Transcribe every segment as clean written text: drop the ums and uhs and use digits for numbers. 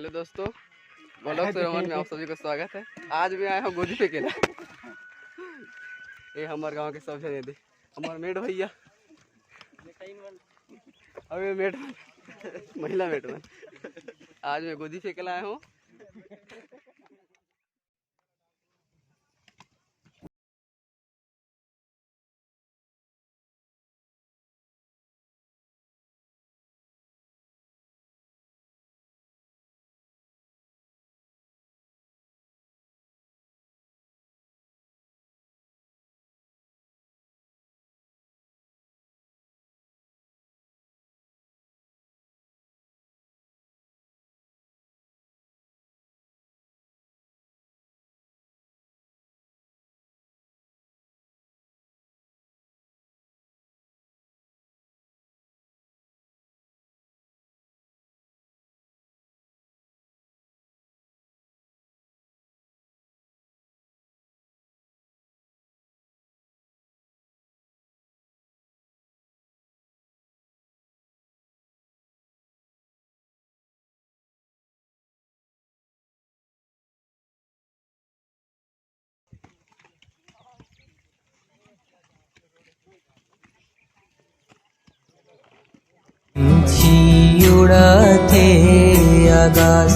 Hello दोस्तों, blog से Roman में आप सभी का स्वागत है। आज मैं आया हूँ गोदी पे केला। ये हमारे गांव के सब जने दे हमारे मेड भैया, अभी मेड महिला मेड में आज मैं गोदी पे केला आया हूँ। उड़ाथे आकाश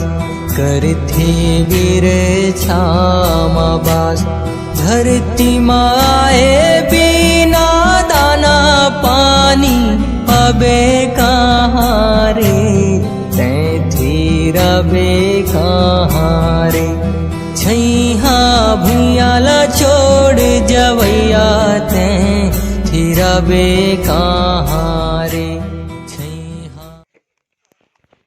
करथे वीर छामाबास धरती माए बिना दाना पानी अबे कहाँ रे तैथी रबे कहाँ रे छैहा भुयाला छोड़ जवैया तैथी रबे कहाँ